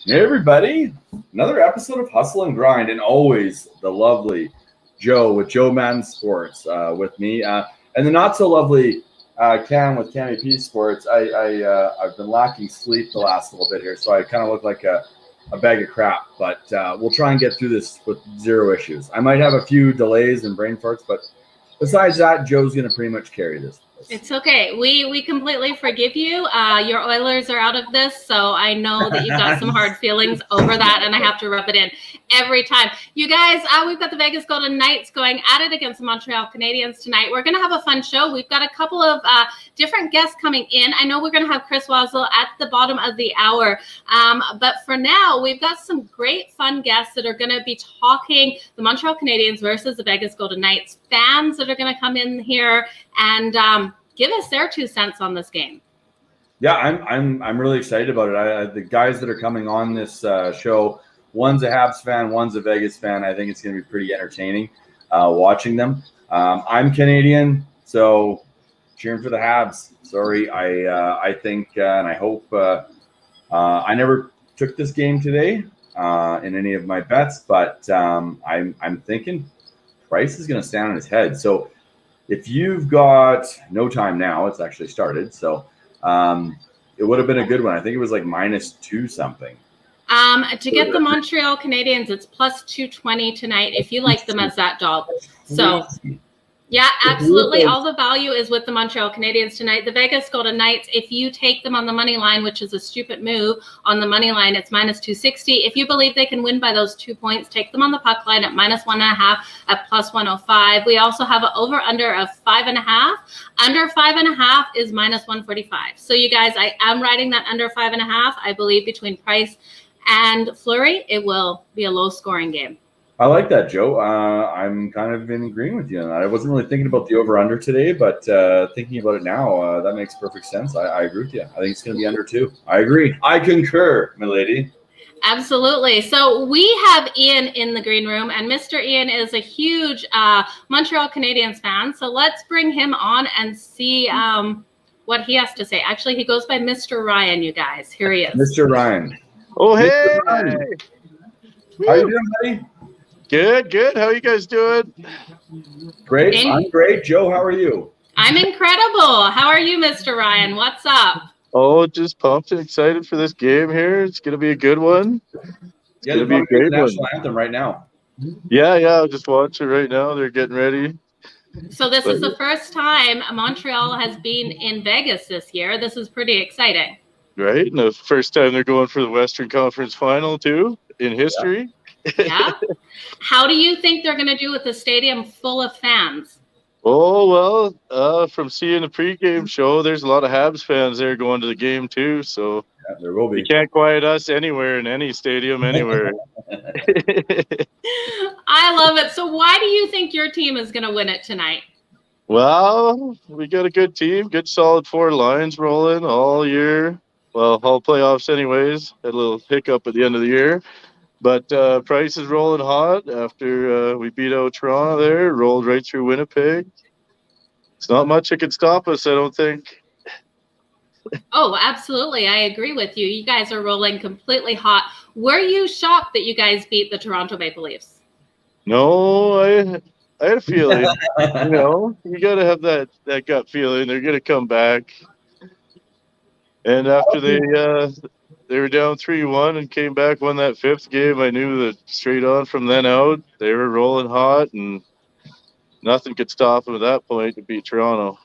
Hey everybody, another episode of Hustle and Grind, and always the lovely Joe with Joe Madden Sports with me, and the not so lovely Cam with Cammy P Sports. I've been lacking sleep the last little bit here, so I kind of look like a bag of crap, but we'll try and get through this with zero issues. I might have a few delays and brain farts, but besides that, Joe's going to pretty much carry this. It's okay. We completely forgive you. Your Oilers are out of this, so I know that you've got some hard feelings over that, and I have to rub it in every time. You guys, we've got the Vegas Golden Knights going at it against the Montreal Canadiens tonight. We're going to have a fun show. We've got a couple of different guests coming in. I know we're going to have Chris Wassel at the bottom of the hour, but for now, we've got some great fun guests that are going to be talking the Montreal Canadiens versus the Vegas Golden Knights, fans that are going to come in here and give us their 2 cents on this game. Yeah, I'm really excited about it. The guys that are coming on this show, one's a Habs fan, one's a Vegas fan. I think it's going to be pretty entertaining watching them. I'm Canadian, so cheering for the Habs. Sorry, I think and I hope I never took this game today in any of my bets, but I'm thinking Price is going to stand on his head. So if you've got no time now, it's actually started. So it would have been a good one. I think it was like -2 something. To get the Montreal Canadiens, it's +220 tonight if you like them as that dog. So yeah, absolutely. All the value is with the Montreal Canadiens tonight. The Vegas Golden Knights, if you take them on the money line, which is a stupid move, on the money line, it's -260. If you believe they can win by those 2 points, take them on the puck line at -1.5 at +105. We also have an over-under of 5.5. Under 5.5 is -145. So you guys, I am riding that under 5.5. I believe between Price and Fleury, it will be a low-scoring game. I like that, Joe. I'm kind of in agreement with you on that. I wasn't really thinking about the over-under today, but thinking about it now, that makes perfect sense. I agree with you. I think it's going to be under 2. I agree. I concur, milady. Absolutely. So we have Ian in the green room, and Mr. Ian is a huge Montreal Canadiens fan. So let's bring him on and see what he has to say. Actually, he goes by Mr. Ryan, you guys. Here he is. Mr. Ryan. Oh, hey. Ryan. How you doing, buddy? Good. How are you guys doing? Great. I'm great. Joe, how are you? I'm incredible. How are you, Mr. Ryan? What's up? Oh, just pumped and excited for this game here. It's going to be a good one. It's going to be a great national anthem right now. Yeah. I'll just watch it right now. They're getting ready. So this is the first time Montreal has been in Vegas this year. This is pretty exciting. Right. And the first time they're going for the Western Conference Final, too, in history. Yeah. How do you think they're going to do with the stadium full of fans? Oh, well, from seeing the pregame show, there's a lot of Habs fans there going to the game, too. So yeah, there will be. You can't quiet us anywhere in any stadium, anywhere. I love it. So why do you think your team is going to win it tonight? Well, we got a good team, good solid 4 lines rolling all year. Well, all playoffs anyways. Had a little hiccup at the end of the year. But Price is rolling hot after we beat out Toronto there, rolled right through Winnipeg. It's not much that can stop us, I don't think. Oh, absolutely. I agree with you. You guys are rolling completely hot. Were you shocked that you guys beat the Toronto Maple Leafs? No, I had a feeling. You got to have that gut feeling. They're going to come back. And after they were down 3-1 and came back, won that 5th game, I knew that straight on from then out, they were rolling hot and nothing could stop them at that point to beat Toronto.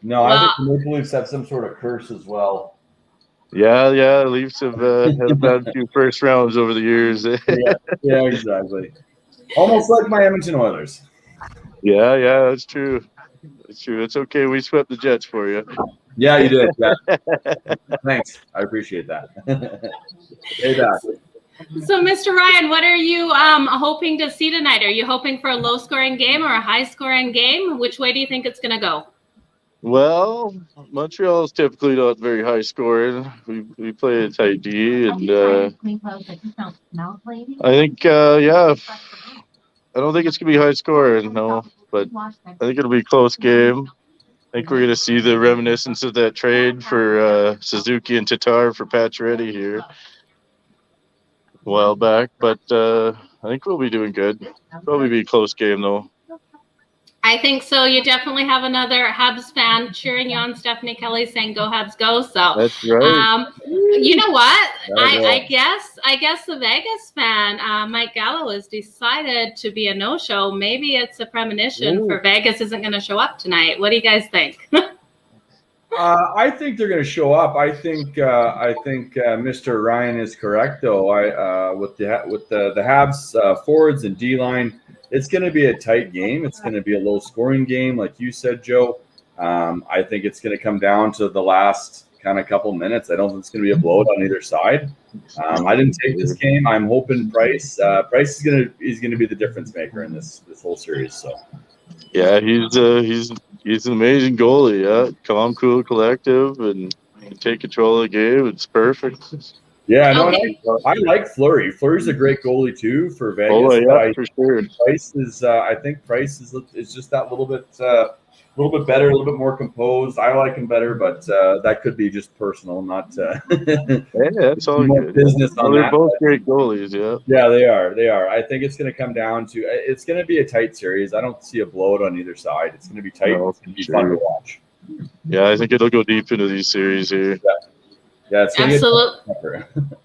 No, I think the Maple Leafs have some sort of curse as well. Yeah, the Leafs have had a bad few first rounds over the years. yeah, exactly. Almost like my Edmonton Oilers. Yeah, that's true. It's okay. We swept the Jets for you. Yeah, you did. Yeah. Thanks. I appreciate that. Hey, back. So, Mr. Ryan, what are you hoping to see tonight? Are you hoping for a low-scoring game or a high-scoring game? Which way do you think it's going to go? Well, Montreal is typically not very high scoring. We play a tight D, and I think, I don't think it's going to be high scoring, no, but I think it'll be a close game. I think we're going to see the reminiscence of that trade for Suzuki and Tatar for Pacioretty here. a while back, but I think we'll be doing good. Probably be a close game though. I think so. You definitely have another Habs fan cheering you on. Stephanie Kelly saying, "Go Habs, go!" So That's right. you know what? Yeah. I guess the Vegas fan, Mike Gallo, has decided to be a no-show. Maybe it's a premonition for Vegas isn't going to show up tonight. What do you guys think? I think they're going to show up. I think Mr. Ryan is correct, though. With the Habs forwards and D line, it's going to be a tight game. It's going to be a low-scoring game, like you said, Joe. I think it's going to come down to the last kind of couple minutes. I don't think it's going to be a blowout on either side. I didn't take this game. I'm hoping Price is going to be the difference maker in this whole series. So. Yeah, he's an amazing goalie. Yeah, calm, cool, collective, and take control of the game. It's perfect. Yeah, no, I like Fleury. Fleury's a great goalie too for Vegas. Oh yeah, for sure. Price is, I think Price is just that little bit better, a little bit more composed. I like him better, but that could be just personal, not. Yeah, it's all good. Business on they're that, both great goalies. Yeah. Yeah, they are. I think it's going to come down to it's going to be a tight series. I don't see a blowout on either side. It's going to be tight. No, it's going to be fun to watch. Yeah, I think it'll go deep into these series here. Yeah, it's absolutely.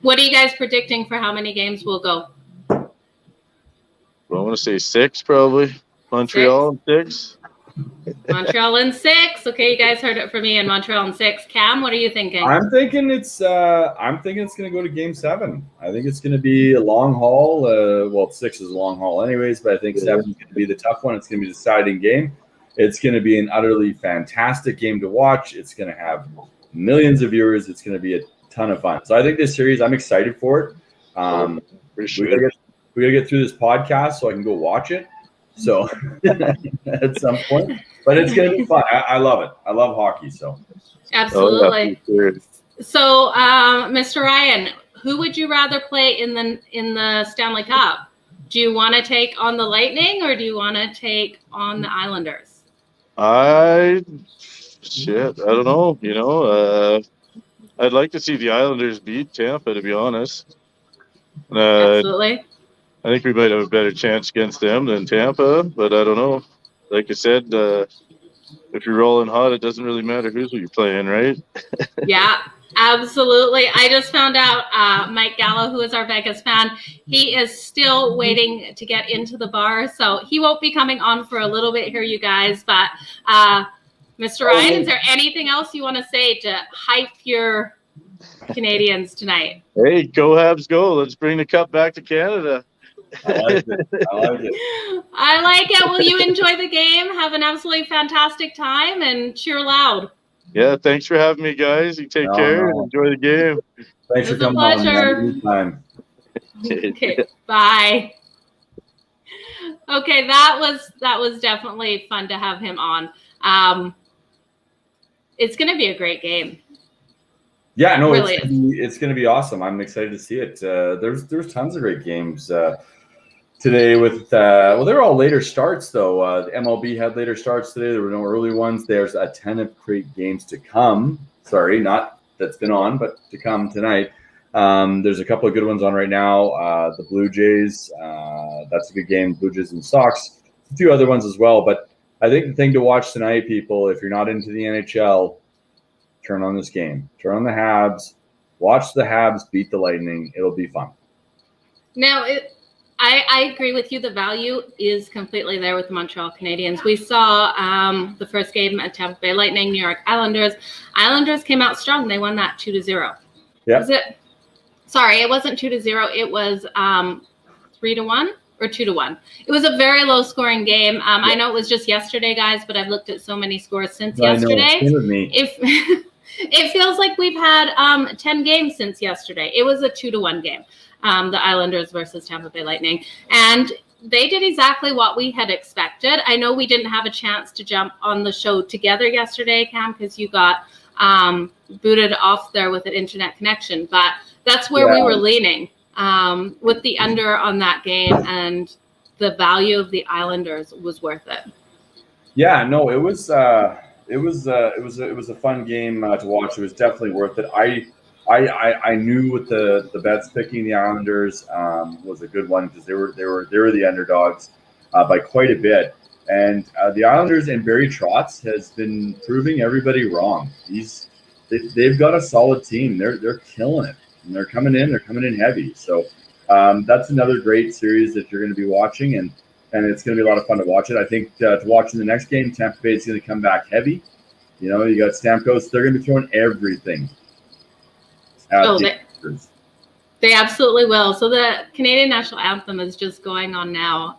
What are you guys predicting for how many games will go? Well, I want to say 6 probably. Montreal in 6. Montreal in 6. Okay, you guys heard it from me in Montreal in 6. Cam, what are you thinking? I'm thinking it's going to go to Game 7. I think it's going to be a long haul. Well, 6 is a long haul anyways, but I think 7 is going to be the tough one. It's going to be the deciding game. It's going to be an utterly fantastic game to watch. It's going to have millions of viewers. It's going to be a ton of fun. So I think this series, I'm excited for it. We got to get through this podcast so I can go watch it. So at some point, but it's going to be fun. I love it. I love hockey. So absolutely. So, Mr. Ryan, who would you rather play in the Stanley Cup? Do you want to take on the Lightning or do you want to take on the Islanders? I don't know. I'd like to see the Islanders beat Tampa, to be honest. Absolutely. I think we might have a better chance against them than Tampa, but I don't know. Like I said, if you're rolling hot, it doesn't really matter who's you're playing, right? Yeah, absolutely. I just found out Mike Gallo, who is our Vegas fan, he is still waiting to get into the bar, so he won't be coming on for a little bit here, you guys. But Mr. Ryan, is there anything else you want to say to hype your Canadians tonight? Hey, go Habs, go! Let's bring the cup back to Canada. I like it. I like it. Will you enjoy the game? Have an absolutely fantastic time and cheer loud. Yeah, thanks for having me, guys. You take care and enjoy the game. Thanks for coming on. Okay, bye. Okay, that was definitely fun to have him on. It's going to be a great game. Yeah, no, really it's going to be awesome. I'm excited to see it. There's tons of great games today with they're all later starts though. The MLB had later starts today. There were no early ones. There's a ton of great games to come. Sorry, not that's been on, but to come tonight. There's a couple of good ones on right now. The Blue Jays, that's a good game. Blue Jays and Sox. A few other ones as well. But I think the thing to watch tonight, people, if you're not into the NHL, turn on this game. Turn on the Habs. Watch the Habs beat the Lightning. It'll be fun. Now, I agree with you. The value is completely there with the Montreal Canadiens. We saw the first game at Tampa Bay Lightning, New York Islanders. Islanders came out strong. They won that 2-0. Yeah. Sorry, it wasn't 2-0. It was 3-1 or 2-1. It was a very low scoring game. Yeah. I know it was just yesterday, guys, but I've looked at so many scores since yesterday. It feels like we've had 10 games since yesterday. It was a 2-1 game, the Islanders versus Tampa Bay Lightning. And they did exactly what we had expected. I know we didn't have a chance to jump on the show together yesterday, Cam, because you got booted off there with an internet connection. But that's where we were leaning with the under on that game, and the value of the Islanders was worth it. Yeah, no, it was a fun game to watch. It was definitely worth it. I I knew with the bets picking the Islanders was a good one because they were the underdogs by quite a bit. And the Islanders and Barry Trotz has been proving everybody wrong. They've got a solid team. They're killing it, and they're coming in heavy. So that's another great series that you're going to be watching, and it's going to be a lot of fun to watch it. I think to watch in the next game, Tampa Bay is going to come back heavy. You know, you got Stamkos. They're going to be throwing everything. They absolutely will. So the Canadian national anthem is just going on now.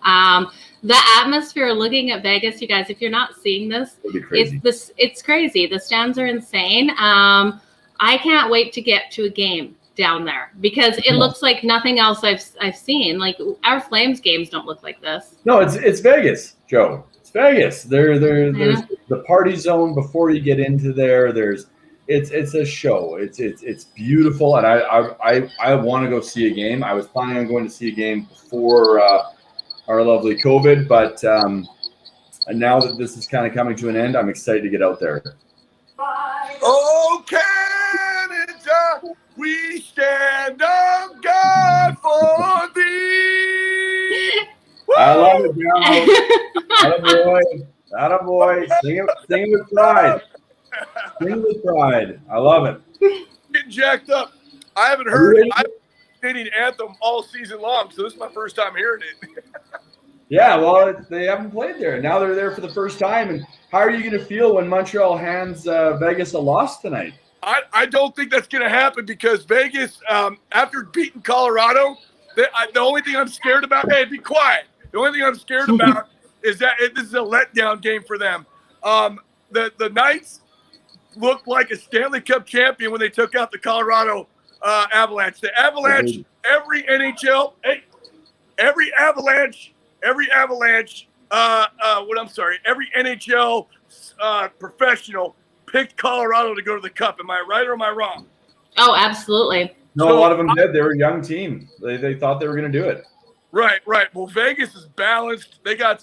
The atmosphere, looking at Vegas, you guys, if you're not seeing this, it's crazy. The stands are insane. I can't wait to get to a game down there because it looks like nothing else I've seen. Like our Flames games don't look like this. No, it's Vegas, Joe. It's Vegas. There's the party zone before you get into there. It's a show. It's beautiful, and I want to go see a game. I was planning on going to see a game before our lovely COVID, but and now that this is kind of coming to an end, I'm excited to get out there. Oh, Canada, we stand on God for thee. I love it, Joe. Attaboy. Sing it with pride. Sing with pride. I love it. Getting jacked up. I haven't heard Canadian anthem all season long, so this is my first time hearing it. Yeah, well, they haven't played there. Now they're there for the first time. And how are you going to feel when Montreal hands Vegas a loss tonight? I don't think that's going to happen because Vegas, after beating Colorado, the only thing I'm scared about, hey, be quiet. The only thing I'm scared about is that this is a letdown game for them. The Knights looked like a Stanley Cup champion when they took out the Colorado Avalanche. The Avalanche, every NHL professional picked Colorado to go to the Cup. Am I right or am I wrong? Oh, absolutely. No, a lot of them did. They were a young team. They thought they were going to do it. Right. Well, Vegas is balanced. They got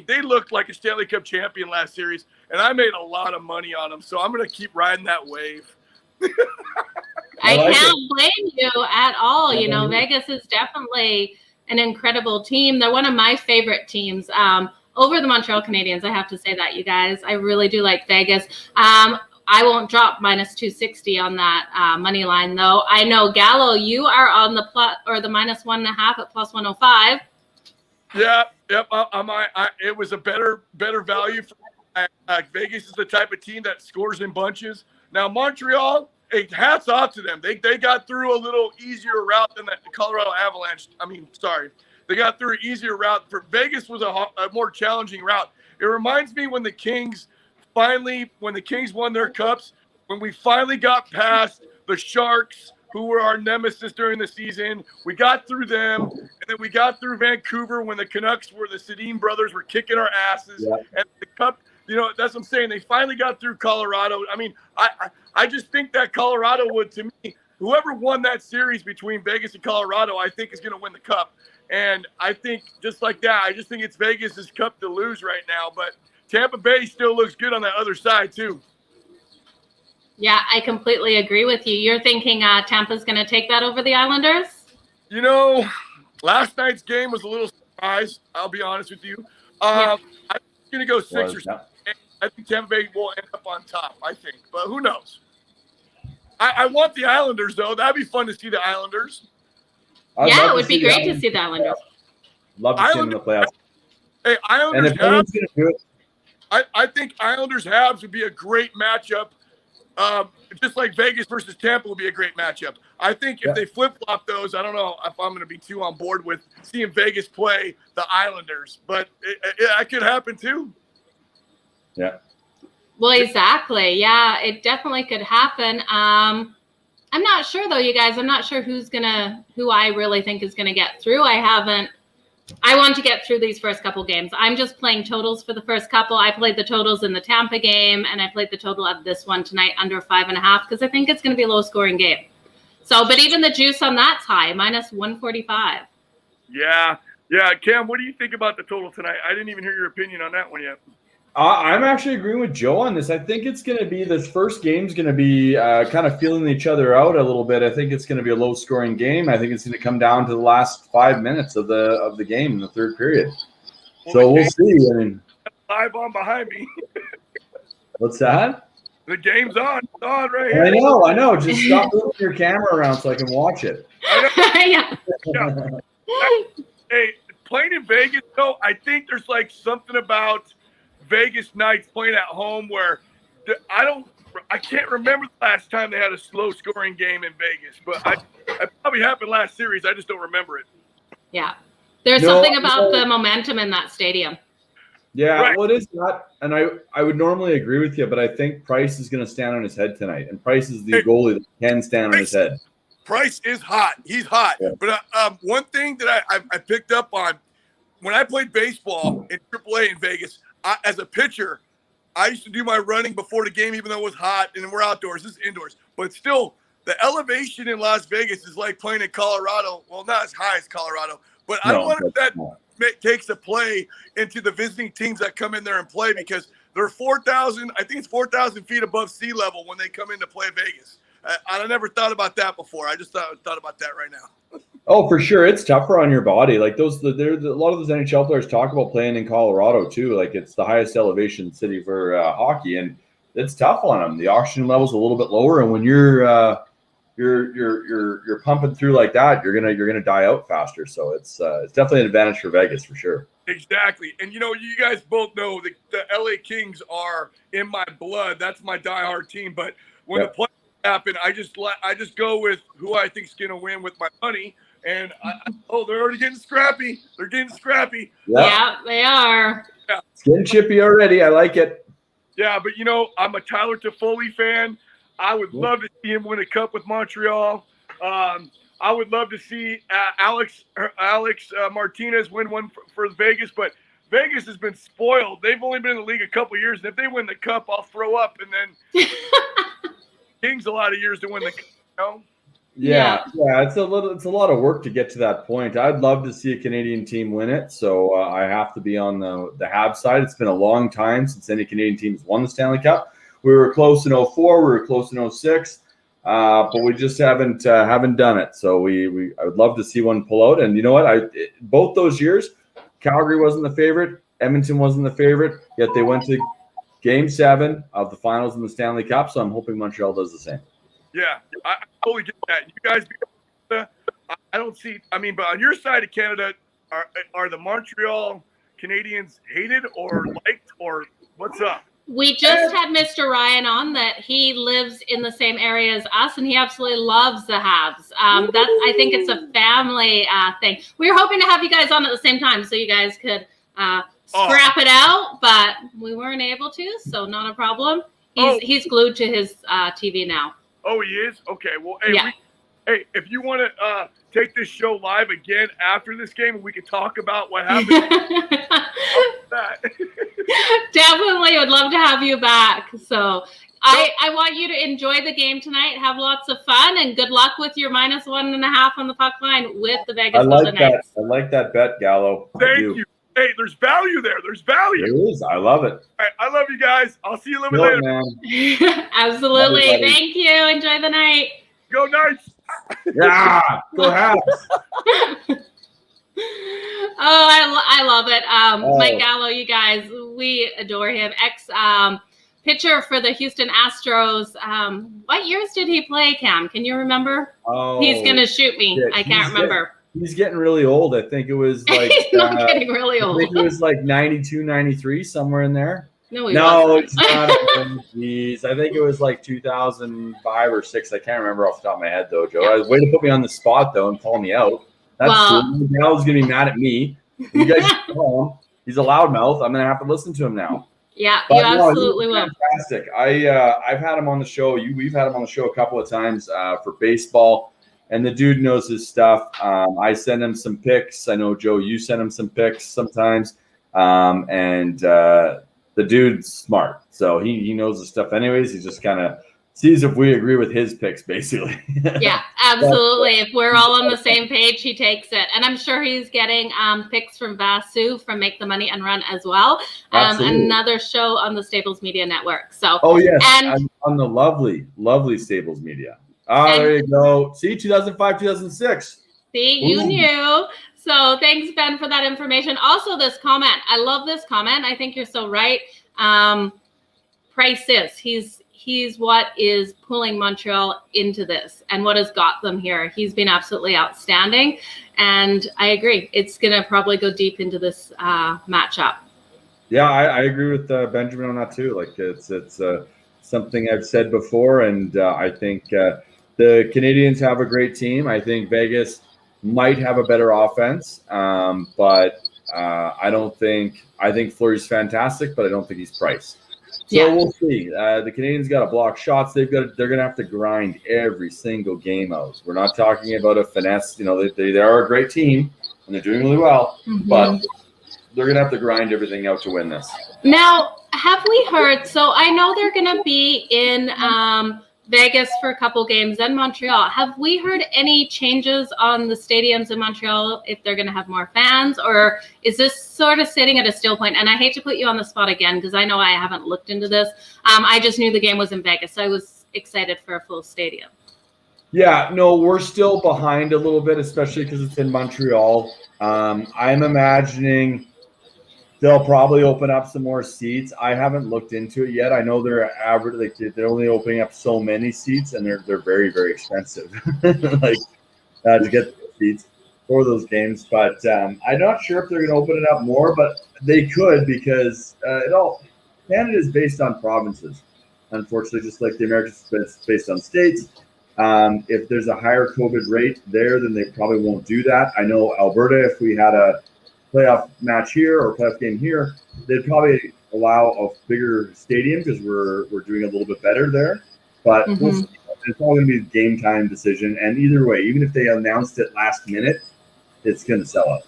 they looked like a Stanley Cup champion last series, and I made a lot of money on them, so I'm going to keep riding that wave. I can't blame you at all. You know, Vegas is definitely an incredible team. They're one of my favorite teams over the Montreal Canadiens. I have to say that, you guys. I really do like Vegas. I won't drop minus 260 on that money line, though. I know, Gallo, you are on the plus or the minus 1.5 at plus 105. Yep. It was a better value. Vegas is the type of team that scores in bunches. Now, Montreal, hey, hats off to them. They got through a little easier route than the Colorado Avalanche. They got through an easier route. For Vegas was a more challenging route. It reminds me when the Kings won their cups, when we finally got past the Sharks, who were our nemesis during the season. We got through them, and then we got through Vancouver when the Canucks the Sedin brothers were kicking our asses. Yeah. And the Cup, that's what I'm saying. They finally got through Colorado. I just think that Colorado would, to me, whoever won that series between Vegas and Colorado, I think is going to win the Cup. And I think just like that, I just think it's Vegas's Cup to lose right now. But Tampa Bay still looks good on that other side, too. Yeah, I completely agree with you. You're thinking Tampa's going to take that over the Islanders? Last night's game was a little surprise, I'll be honest with you. I'm going to go 6 or 7. I think Tampa Bay will end up on top, I think. But who knows? I want the Islanders, though. That'd be fun to see the Islanders. Yeah, it would be great to see the Islanders. Love to see them in the playoffs. Hey, Islanders. And if anyone's going to do it, I think Islanders-Habs would be a great matchup, just like Vegas versus Tampa would be a great matchup. I think if they flip-flop those, I don't know if I'm going to be too on board with seeing Vegas play the Islanders, but that could happen too. Yeah. Well, exactly. Yeah, it definitely could happen. I'm not sure, though, you guys. I'm not sure who I really think is going to get through. I want to get through these first couple games. I'm just playing totals for the first couple. I played the totals in the Tampa game, and I played the total of this one tonight under 5.5 because I think it's going to be a low-scoring game. So, but even the juice on that's high, minus 145. Yeah. Cam, what do you think about the total tonight? I didn't even hear your opinion on that one yet. I'm actually agreeing with Joe on this. I think it's going to be this first game's going to be kind of feeling each other out a little bit. I think it's going to be a low-scoring game. I think it's going to come down to the last 5 minutes of the game in the third period. So we'll see. I mean, live on behind me. What's that? The game's on. It's on right here. I know. Just stop moving your camera around so I can watch it. Yeah. Hey, playing in Vegas, though, I think there's like something about Vegas Knights playing at home where I can't remember the last time they had a slow scoring game in Vegas, but it probably happened last series. I just don't remember it. Yeah. There's something about the momentum in that stadium. Yeah, right. Well, it is that, and I would normally agree with you, but I think Price is going to stand on his head tonight, and Price is the goalie that can stand on his head. Price is hot. He's hot. Yeah. But one thing that I picked up on when I played baseball in AAA in Vegas, as a pitcher, I used to do my running before the game, even though it was hot, and we're outdoors. This is indoors. But still, the elevation in Las Vegas is like playing in Colorado. Well, not as high as Colorado, but I don't wonder if that takes a play into the visiting teams that come in there and play, because they're 4,000, I think it's 4,000 feet above sea level when they come in to play Vegas. I never thought about that before. I just thought about that right now. Oh, for sure. It's tougher on your body. Like a lot of those NHL players talk about playing in Colorado too. Like it's the highest elevation city for hockey, and it's tough on them. The oxygen level's a little bit lower, and when you're pumping through like that, you're gonna die out faster. So it's definitely an advantage for Vegas for sure. Exactly. And you guys both know the LA Kings are in my blood. That's my diehard team. But when the play happen, I just go with who I think's gonna win with my money. And they're already getting scrappy. They're getting scrappy. Yeah, they are. Yeah. It's getting chippy already. I like it. Yeah, but I'm a Tyler Toffoli fan. I would love to see him win a cup with Montreal. I would love to see Alex Martinez win one for Vegas, but Vegas has been spoiled. They've only been in the league a couple years, and if they win the cup, I'll throw up. And then Kings a lot of years to win the cup. Yeah, it's a lot of work to get to that point. I'd love to see a Canadian team win it, so I have to be on the Habs side. It's been a long time since any Canadian teams won the Stanley Cup. We were close in 2004, we were close in 2006, but we just haven't done it. So I would love to see one pull out. And you know what? Both those years, Calgary wasn't the favorite, Edmonton wasn't the favorite, yet they went to Game 7 of the finals in the Stanley Cup. So I'm hoping Montreal does the same. Yeah, I totally get that. You guys, I don't see. I mean, but on your side of Canada, are the Montreal Canadiens hated or liked, or what's up? We just had Mr. Ryan on that he lives in the same area as us, and he absolutely loves the Habs. I think it's a family thing. We were hoping to have you guys on at the same time so you guys could scrap it out, but we weren't able to, so not a problem. He's glued to his TV now. Oh, he is? Okay. Well, hey, if you want to take this show live again after this game, we can talk about what happened. Definitely would love to have you back. So I want you to enjoy the game tonight, have lots of fun, and good luck with your -1.5 on the puck line with the Vegas Golden Knights. I like that bet, Gallo. Thank you. Hey, there's value there. There's value. There is. I love it. All right, I love you guys. I'll see you a little bit later. Man. Absolutely. Thank you. Enjoy the night. Go Knights. Yeah. Go Habs. I love it. Mike Gallo, you guys, we adore him. Pitcher for the Houston Astros. What years did he play, Cam? Can you remember? Oh, he's going to shoot me. I can't remember. He's getting really old. I think it was like he's not getting really old. I think it was like 92, 93, somewhere in there. No, it's not. Jeez, I think it was like 2005 or 6. I can't remember off the top of my head though, Joe. Yeah. Way to put me on the spot though and call me out. That's cool. Gal's gonna be mad at me. You guys know him. He's a loudmouth. I'm gonna have to listen to him now. Yeah, you absolutely will. Fantastic. I've had him on the show. We've had him on the show a couple of times for baseball. And the dude knows his stuff. I send him some pics. I know, Joe, you send him some pics sometimes. And the dude's smart. So he knows the stuff anyways. He's just kind of sees if we agree with his picks, basically. Yeah, absolutely. If we're all on the same page, he takes it. And I'm sure he's getting picks from Vasu from Make the Money and Run as well. Another show on the Staples Media Network. So, oh, yes, and on the lovely Staples Media. There you go. See, 2005, 2006. See, you knew. So thanks, Ben, for that information. Also, this comment. I love this comment. I think you're so right. Price is. He's what is pulling Montreal into this and what has got them here. He's been absolutely outstanding. And I agree. It's going to probably go deep into this matchup. Yeah, I agree with Benjamin on that too. Like it's something I've said before. And I think the Canadiens have a great team. I think Vegas might have a better offense. But I think Fleury's fantastic, but I don't think he's priced. So we'll see. The Canadiens got to block shots. They're going to have to grind every single game out. We're not talking about a finesse. You know, they are a great team and they're doing really well, but they're going to have to grind everything out to win this. Now, have we heard? So I know they're going to be in Vegas for a couple games, then Montreal. Have we heard any changes on the stadiums in Montreal, if they're going to have more fans, or is this sort of sitting at a still point? And I hate to put you on the spot again, because I know I haven't looked into this. I just knew the game was in Vegas, so I was excited for a full stadium. Yeah, no, we're still behind a little bit, especially because it's in Montreal. I'm imagining they'll probably open up some more seats. I haven't looked into it yet. I know they're average, like they're only opening up so many seats, and they're very, very expensive, like to get seats for those games. But I'm not sure if they're going to open it up more, but they could, because Canada is based on provinces. Unfortunately, just like the Americans, it's based on states. If there's a higher COVID rate there, then they probably won't do that. I know Alberta, if we had a playoff match here or playoff game here, they'd probably allow a bigger stadium because we're doing a little bit better there. But we'll see. It's all going to be a game time decision. And either way, even if they announced it last minute, it's going to sell out.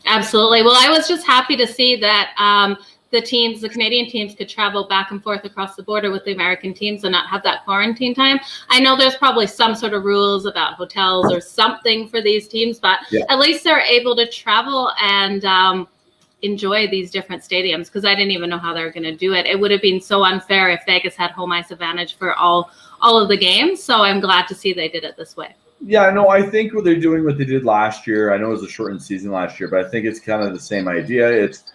Absolutely. Well, I was just happy to see that the Canadian teams could travel back and forth across the border with the American teams and not have that quarantine time. I know there's probably some sort of rules about hotels or something for these teams, but at least they're able to travel and enjoy these different stadiums, because I didn't even know how they were going to do it. It would have been so unfair if Vegas had home ice advantage for all of the games. So I'm glad to see they did it this way. Yeah, no, I think what they're doing, what they did last year, I know it was a shortened season last year, but I think it's kind of the same idea. It's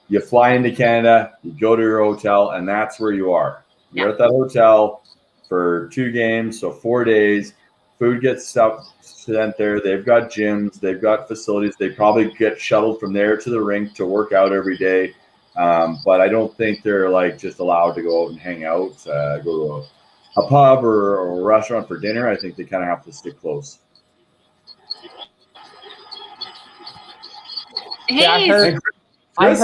you fly into Canada, you go to your hotel, and that's where you are. You're at that hotel for 2 games, so 4 days. Food gets sent there. They've got gyms. They've got facilities. They probably get shuttled from there to the rink to work out every day. But I don't think they're like just allowed to go out and hang out, go to a pub or a restaurant for dinner. I think they kind of have to stick close. Hey, Yeah, I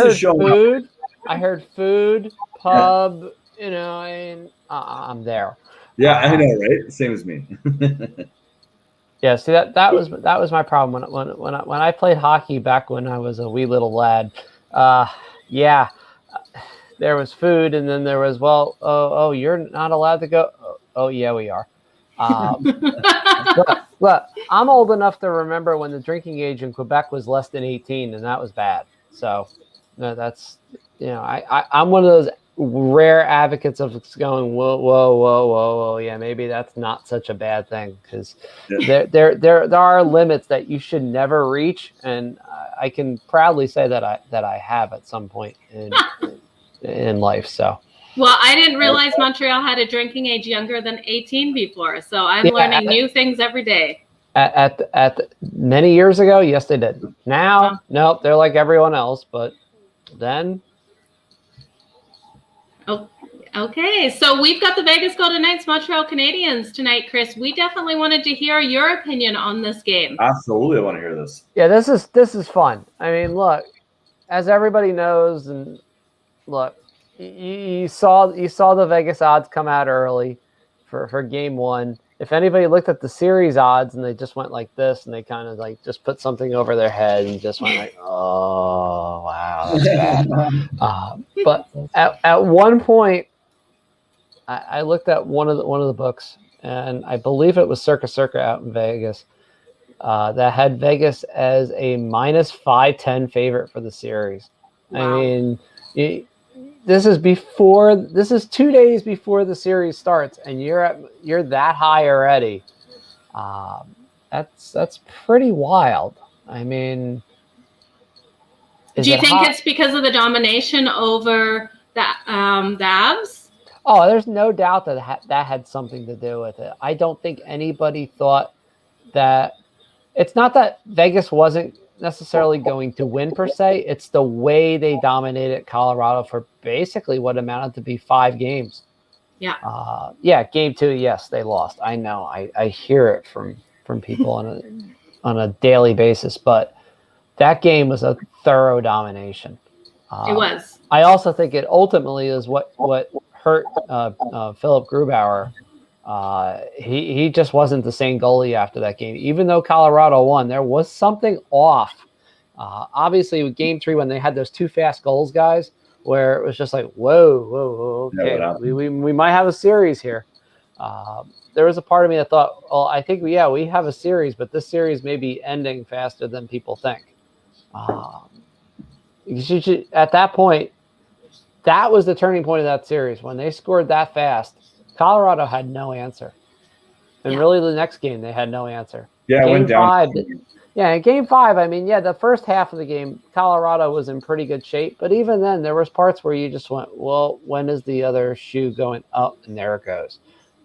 heard food, pub, you know, and I'm there. Yeah, I know, right? Same as me. Yeah, see that was my problem when I played hockey back when I was a wee little lad. There was food, and then there was you're not allowed to go. Oh yeah, we are. But I'm old enough to remember when the drinking age in Quebec was less than 18, and that was bad. So that's, you know, I'm one of those rare advocates of going, whoa, yeah, maybe that's not such a bad thing, because there are limits that you should never reach, and I can proudly say that I have at some point in life. So. Well, I didn't realize Montreal had a drinking age younger than 18 before, so I'm learning new things every day. At many years ago, yes, they did. Now, nope, they're like everyone else, but then. Oh, okay. So we've got the Vegas Golden Knights, Montreal Canadiens tonight, Chris. We definitely wanted to hear your opinion on this game. Absolutely, I want to hear this. Yeah, this is fun. I mean, look, as everybody knows, and look, you saw the Vegas odds come out early for game 1. If anybody looked at the series odds and they just went like this, and they kind of like just put something over their head and just went like, oh wow, that's bad. But at one point, I looked at one of the books, and I believe it was Circa out in Vegas, that had Vegas as a minus 510 favorite for the series. Wow. I mean, this is 2 days before the series starts, and you're that high already. That's pretty wild. I mean, do you think it's because of the domination over the Avs? Oh, there's no doubt that had something to do with it. I don't think anybody thought that. It's not that Vegas wasn't necessarily going to win per se. It's the way they dominated Colorado for basically what amounted to be 5 games. Yeah. Game 2, yes, they lost. I know. I hear it from people on a daily basis, but that game was a thorough domination. It was. I also think it ultimately is what hurt Philip Grubauer. He just wasn't the same goalie after that game. Even though Colorado won, there was something off. Obviously, with Game 3, when they had those 2 fast goals, guys, where it was just like, whoa, okay, we might have a series here. There was a part of me that thought, well, I think we have a series, but this series may be ending faster than people think. At that point, that was the turning point of that series. When they scored that fast, Colorado had no answer. And really the next game, they had no answer. Yeah, it went down. In Game 5, I mean, the first half of the game, Colorado was in pretty good shape. But even then, there was parts where you just went, well, when is the other shoe going up? And there it goes.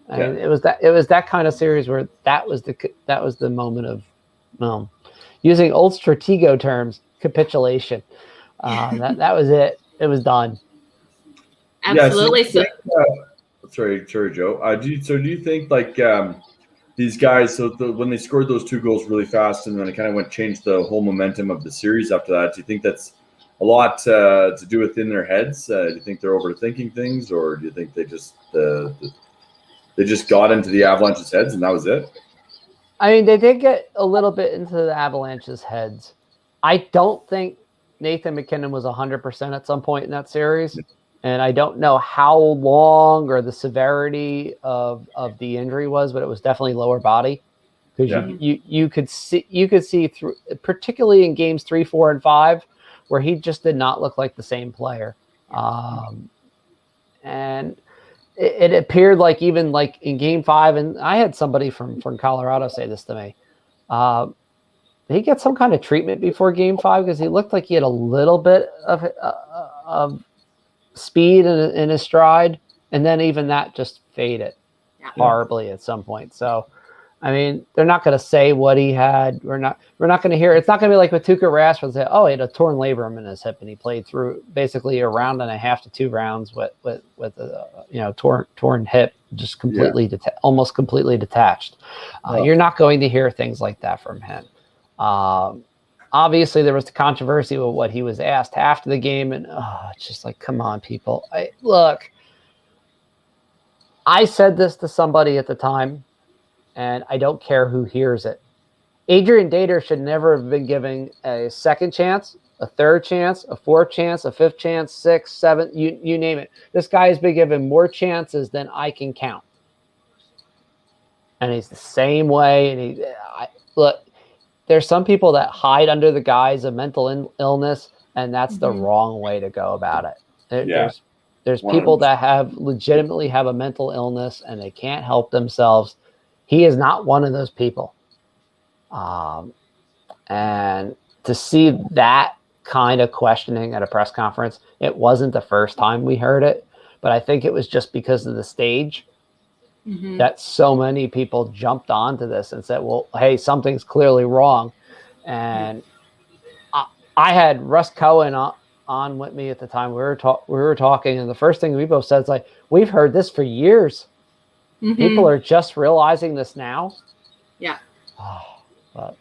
I mean, it was that kind of series where that was the moment of, using old Stratego terms, capitulation. That was it. It was done. Absolutely. Sorry, Joe. Do you think like these guys? So when they scored those 2 goals really fast, and then it kind of changed the whole momentum of the series after that. Do you think that's a lot to do within their heads? Do you think they're overthinking things, or do you think they just they just got into the Avalanche's heads and that was it? I mean, they did get a little bit into the Avalanche's heads. I don't think Nathan McKinnon was 100% at some point in that series. And I don't know how long or the severity of the injury was, but it was definitely lower body. Because you could see through, particularly in games 3, 4, and 5, where he just did not look like the same player. And it appeared like even like in Game 5, and I had somebody from Colorado say this to me. Did he get some kind of treatment before Game 5? Because he looked like he had a little bit of speed in his stride, and then even that just faded horribly at some point. So, I mean, they're not going to say what he had. We're not going to hear. It's not going to be like with Tuukka Rask and say, "Oh, he had a torn labrum in his hip, and he played through basically a round and a half to 2 rounds with a torn hip, just completely almost completely detached." You're not going to hear things like that from him. Obviously, there was the controversy with what he was asked after the game, and it's just like, come on, people. I said this to somebody at the time, and I don't care who hears it. Adrian Dater should never have been given a second chance, a third chance, a fourth chance, a fifth chance, 6, 7, you name it. This guy has been given more chances than I can count. And he's the same way. And look, there's some people that hide under the guise of mental illness, and that's the wrong way to go about it. There's people that legitimately have a mental illness and they can't help themselves. He is not one of those people. And to see that kind of questioning at a press conference, it wasn't the first time we heard it, but I think it was just because of the stage that so many people jumped onto this and said, well, hey, something's clearly wrong. And I had Russ Cohen on with me at the time. We were talking, and the first thing we both said is like, we've heard this for years. People are just realizing this now. Yeah. But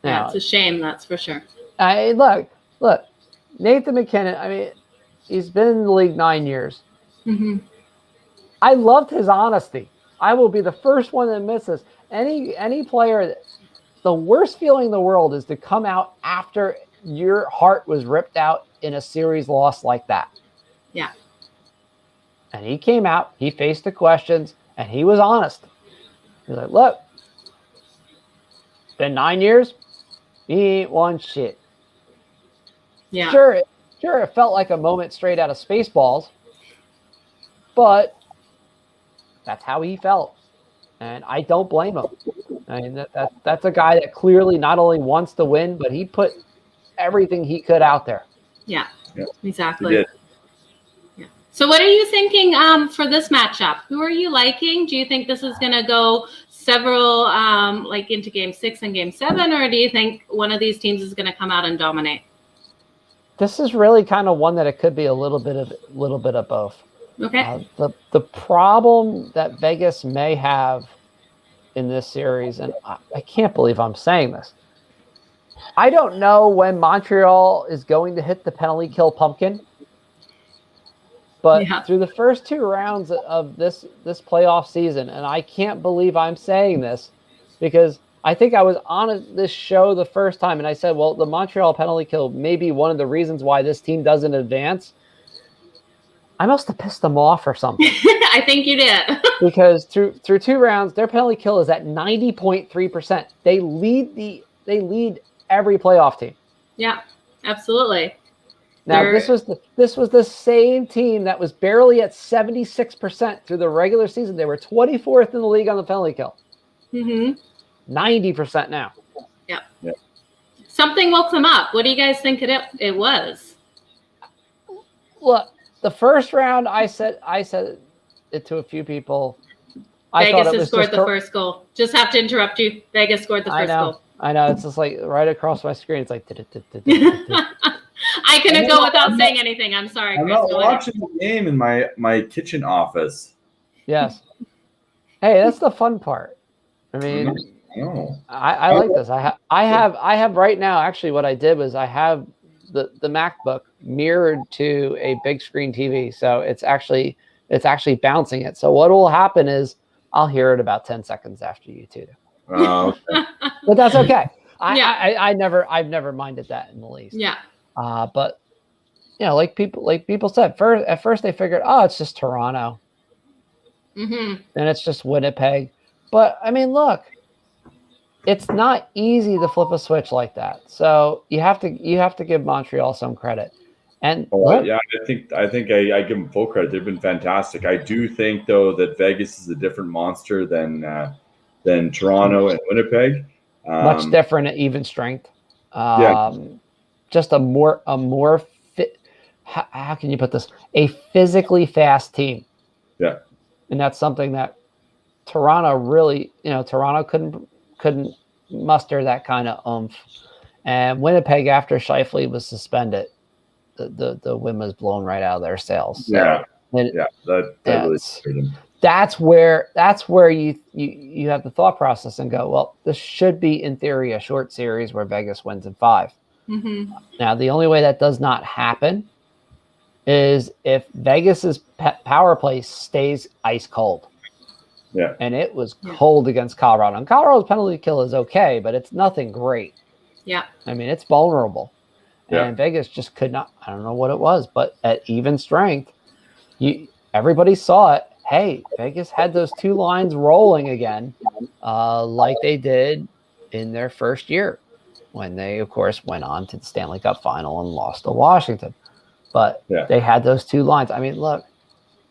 it's a shame, that's for sure. Look, Nathan McKinnon, I mean, he's been in the league 9 years. I loved his honesty. I will be the first one that admits this. Any player, the worst feeling in the world is to come out after your heart was ripped out in a series loss like that. Yeah. And he came out, he faced the questions, and he was honest. He's like, look, been 9 years, he ain't won shit. Yeah. Sure, it felt like a moment straight out of Spaceballs, but that's how he felt. And I don't blame him. I mean, that's a guy that clearly not only wants to win, but he put everything he could out there. Yeah, Yeah. exactly. He did. Yeah. So what are you thinking for this matchup? Who are you liking? Do you think this is going to go several like into game 6 and game 7, or do you think one of these teams is going to come out and dominate? This is really kind of one that it could be a little bit of both. Okay. The problem that Vegas may have in this series, and I can't believe I'm saying this, I don't know when Montreal is going to hit the penalty kill pumpkin, but through the first 2 rounds of this playoff season, and I can't believe I'm saying this because I think I was on this show the first time and I said, well, the Montreal penalty kill may be one of the reasons why this team doesn't advance. I must have pissed them off or something. I think you did. Because through 2 rounds, their penalty kill is at 90.3%. They lead every playoff team. Yeah, absolutely. Now this was the same team that was barely at 76% through the regular season. They were 24th in the league on the penalty kill. 90% now. Yeah. Something will come up. What do you guys think it was? Look, the first round, I said it to a few people. Vegas has scored the first goal. Just have to interrupt you. Vegas scored the first goal. I know. It's just like right across my screen. It's like. I couldn't go without saying anything. I'm sorry, Chris. I'm not watching the game in my kitchen office. Yes. Hey, that's the fun part. I mean, I like this. I have right now. Actually, what I did was I have the MacBook mirrored to a big screen TV, so it's actually bouncing it. So what will happen is I'll hear it about 10 seconds after you two do. Okay. But that's okay. I've never minded that in the least. Yeah. But like people said, at first they figured, oh, it's just Toronto. And it's just Winnipeg. But I mean, look, it's not easy to flip a switch like that. So you have to give Montreal some credit. And I think I give them full credit. They've been fantastic. I do think though that Vegas is a different monster than Toronto and Winnipeg. Much different at even strength. Just a more fit. How can you put this? A physically fast team. Yeah. And that's something that Toronto really, Toronto couldn't muster that kind of oomph. And Winnipeg, after Scheifele was suspended, the wind was blown right out of their sails. So, that's where you have the thought process and go, well, this should be in theory a short series where Vegas wins in 5. Now, the only way that does not happen is if Vegas's power play stays ice cold. Yeah. And it was cold against Colorado. And Colorado's penalty kill is okay, but it's nothing great. Yeah. I mean, it's vulnerable. Yeah. And Vegas just could not, I don't know what it was, but at even strength, everybody saw it. Hey, Vegas had those 2 lines rolling again, like they did in their first year when they, of course, went on to the Stanley Cup final and lost to Washington. But they had those 2 lines. I mean, look,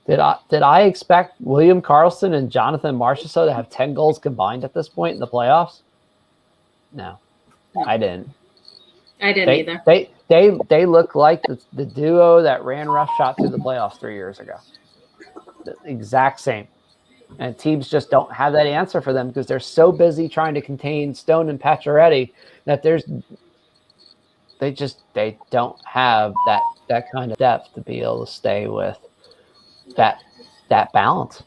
did I expect William Karlsson and Jonathan Marchessault to have 10 goals combined at this point in the playoffs? No, I didn't. I didn't either. They look like the duo that ran roughshod through the playoffs 3 years ago. The exact same. And teams just don't have that answer for them because they're so busy trying to contain Stone and Pacioretty that they don't have that kind of depth to be able to stay with that balance.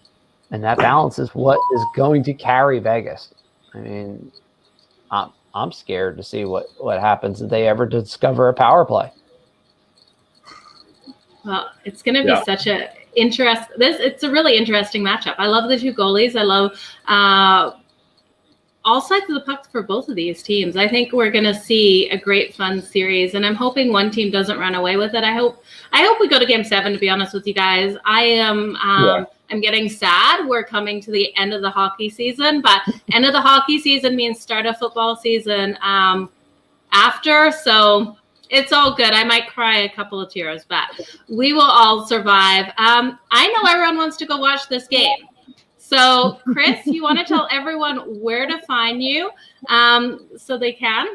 And that balance is what is going to carry Vegas. I mean, I'm scared to see what happens if they ever discover a power play. Well, it's going to be such a it's a really interesting matchup. I love the 2 goalies. I love all sides of the puck for both of these teams. I think we're going to see a great fun series, and I'm hoping one team doesn't run away with it. I hope we go to Game 7, to be honest with you guys. I am I'm getting sad. We're coming to the end of the hockey season, but end of the hockey season means start of football season after, so it's all good. I might cry a couple of tears, but we will all survive. I know everyone wants to go watch this game. So, Chris, you want to tell everyone where to find you so they can?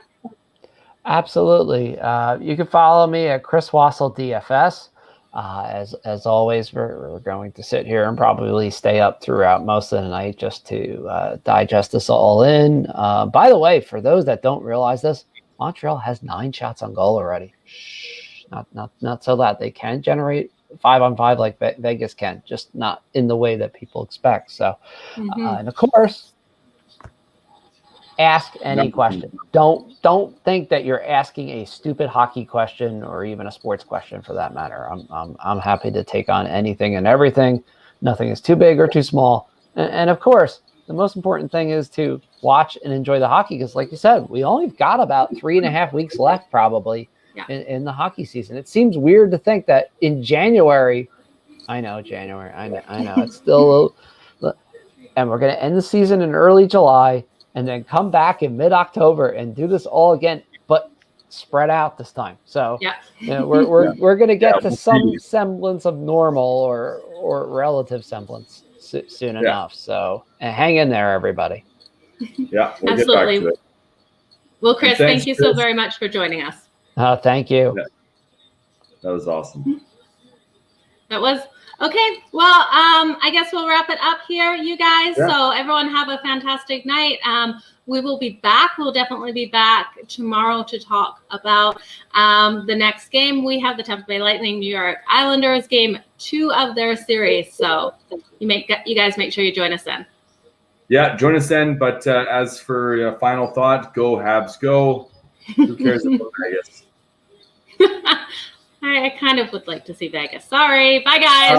Absolutely. You can follow me at Chris Wassel DFS. As always, we're going to sit here and probably stay up throughout most of the night just to digest this all in. By the way, for those that don't realize this, Montreal has 9 shots on goal already. Not so that they can generate 5-on-5 like Vegas can, just not in the way that people expect. So, and of course, ask any question. Don't think that you're asking a stupid hockey question or even a sports question for that matter. I'm happy to take on anything and everything. Nothing is too big or too small. And of course, the most important thing is to watch and enjoy the hockey because, like you said, we only got about 3.5 weeks left probably in the hockey season. It seems weird to think that in January, I know, it's still and we're going to end the season in early July and then come back in mid-October and do this all again, but spread out this time. So we're going to get to some semblance of normal or relative semblance soon enough. So hang in there, everybody. Yeah, we'll absolutely. Get back to it. Well, Chris, thank you so very much for joining us. Thank you. Yeah. That was awesome. That was okay. Well, I guess we'll wrap it up here, you guys. Yeah. So everyone have a fantastic night. We will be back. We'll definitely be back tomorrow to talk about the next game. We have the Tampa Bay Lightning, New York Islanders, game 2 of their series. So you guys make sure you join us then. Yeah, join us then. But as for final thought, go Habs, go. Who cares about Vegas? I kind of would like to see Vegas. Sorry. Bye, guys.